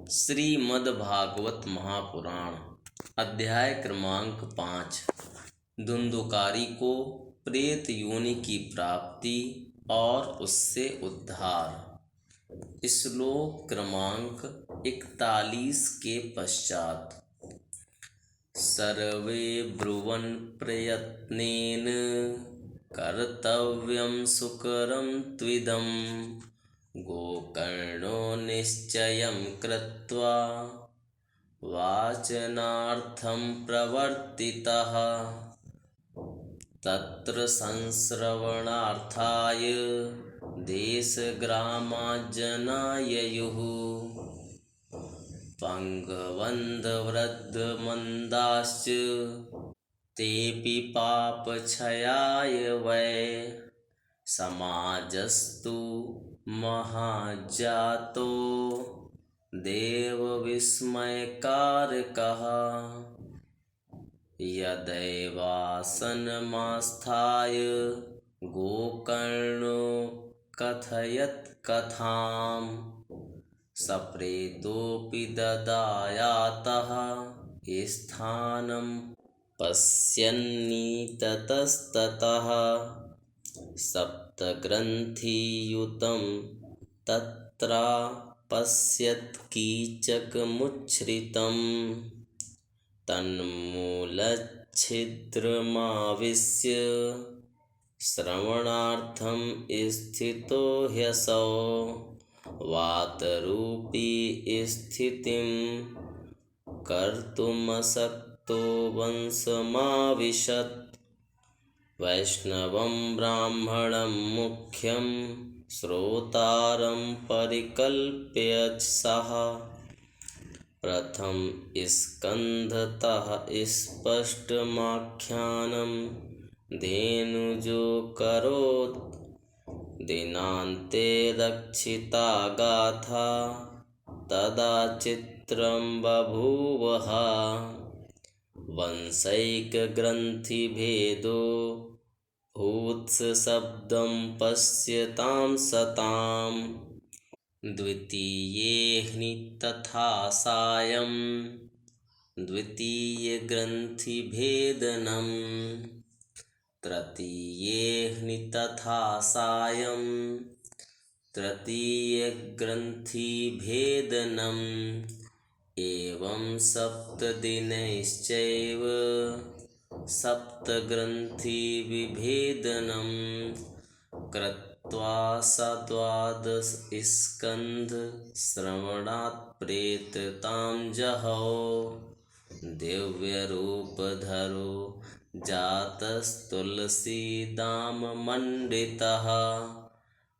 श्रीमद्भागवत महापुराण अध्याय क्रमांक 5 धुंधुकारी को प्रेत योनि की प्राप्ति और उससे उद्धार। श्लोक क्रमांक 41 के पश्चात। सर्वे ब्रुवन् प्रयत्नेन कर्तव्यं सुकरं त्विदं गोकर्णो निश्चयं कृत्वा वाचनार्थं प्रवर्तितः। तत्र संश्रवणार्थाय देशग्रामाज्जनाययुः पङ्गवन्द्वृद्धमन्दाश्च तेऽपि पापक्षयाय वै समाजस्तु महाजातो देवविस्मयकारकः। यदैवासनमास्थाय गोकर्णो कथयत् कथां सप्रेतोऽपि ददायातः स्थानं पश्यन्नितस्ततः सप्तग्रन्थियुतं तत्रापश्यत् कीचकमुच्छ्रितं तन्मूलच्छिद्रमाविश्य श्रवणार्थं स्थितो ह्यसौ वातरूपी स्थितिं कर्तुमशक्तो वंशमाविशत्। वैष्णवं ब्राह्मणं मुख्यं श्रोतारं परिकल्प्य सः प्रथम स्कन्धतः स्पष्टमाख्यानं धेनुजो करोत् दिनान्ते रक्षिता गाथा तदा चित्रं बभूवः। वंशैकग्रन्थिभेदो भूत्स शब्दं पश्यतां सतां द्वितीये तथा सायं द्वितीयग्रन्थिभेदनं तृतीये तथा सायं तृतीयग्रन्थिभेदनम् एवं सप्तदिनैश्चैव सप्तग्रन्थिविभेदनं कृत्वा द्वादश स्कन्ध श्रवणात् प्रेततां जहौ। दिव्यरूपधरो जातस्तुलसीदाममण्डितः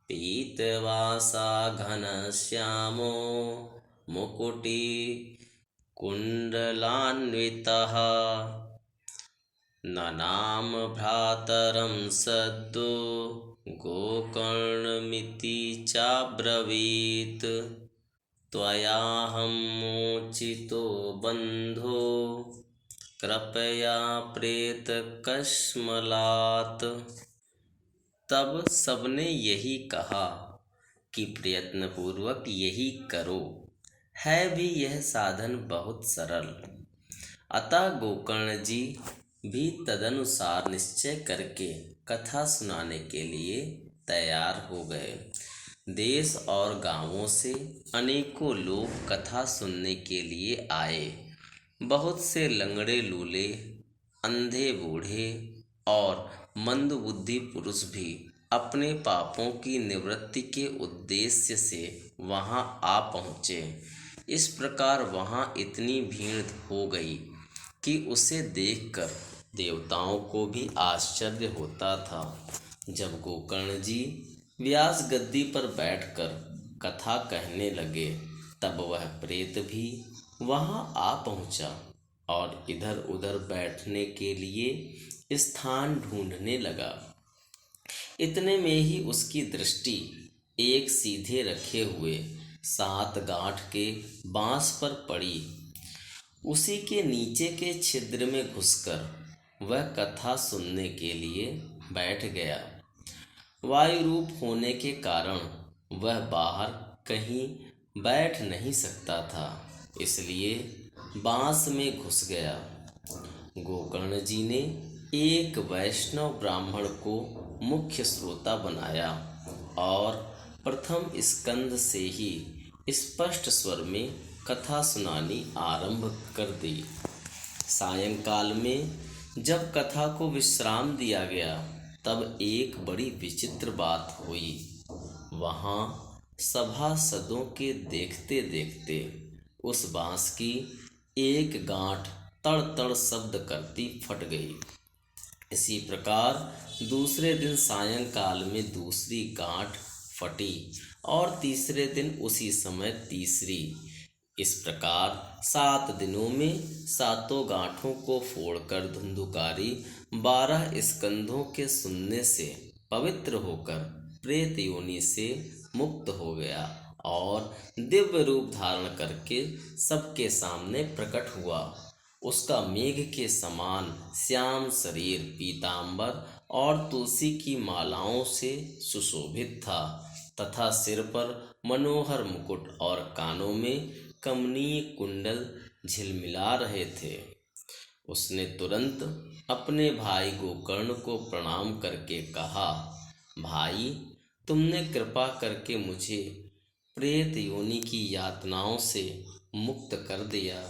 पीतवासा घनश्यामो मुकुटी कुण्डलान्वितः ननाम भ्रातरं सद्यो गोकर्णमिति चाब्रवीत्। त्वयाहं मोचितो बन्धो कृपया प्रेतकश्मलात्। तब सबने यही कहा कि प्रयत्नपूर्वक यही करो, है भी यह साधन बहुत सरल। अतः गोकर्ण जी भी तदनुसार निश्चय करके कथा सुनाने के लिए तैयार हो गए। देश और गांवों से अनेकों लोग कथा सुनने के लिए आए। बहुत से लंगड़े लूले, अंधे बूढ़े और मंदबुद्धि पुरुष भी अपने पापों की निवृत्ति के उद्देश्य से वहां आ पहुँचे। इस प्रकार वहां इतनी भीड़ हो गई कि उसे देखकर देवताओं को भी आश्चर्य होता था। जब गोकर्ण जी व्यास गद्दी पर बैठकर कथा कहने लगे, तब वह प्रेत भी वहां आ पहुंचा और इधर उधर बैठने के लिए स्थान ढूंढने लगा। इतने में ही उसकी दृष्टि एक सीधे रखे हुए 7 गांठ के बांस पर पड़ी। उसी के नीचे के छिद्र में घुसकर वह कथा सुनने के लिए बैठ गया। वायु रूप होने के कारण वह बाहर कहीं बैठ नहीं सकता था, इसलिए बांस में घुस गया। गोकर्ण जी ने एक वैष्णव ब्राह्मण को मुख्य श्रोता बनाया और प्रथम स्कंद से ही स्पष्ट स्वर में कथा सुनानी आरंभ कर दी। सायंकाल में जब कथा को विश्राम दिया गया, तब एक बड़ी विचित्र बात हुई। वहाँ सभासदों के देखते देखते उस बांस की एक गांठ तड़ तड़ शब्द करती फट गई। इसी प्रकार दूसरे दिन सायंकाल में दूसरी गांठ फटी और तीसरे दिन उसी समय तीसरी। इस प्रकार 7 दिनों में सातों गांठों को फोड़कर धुंधुकारी 12 स्कंधों के सुनने से पवित्र होकर प्रेत योनि से मुक्त हो गया और दिव्य रूप धारण करके सबके सामने प्रकट हुआ। उसका मेघ के समान श्याम शरीर पीतांबर और तुलसी की मालाओं से सुशोभित था तथा सिर पर मनोहर मुकुट और कानों में कमनीय कुंडल झिलमिला रहे थे। उसने तुरंत अपने भाई गोकर्ण को प्रणाम करके कहा, भाई, तुमने कृपा करके मुझे प्रेत योनि की यातनाओं से मुक्त कर दिया।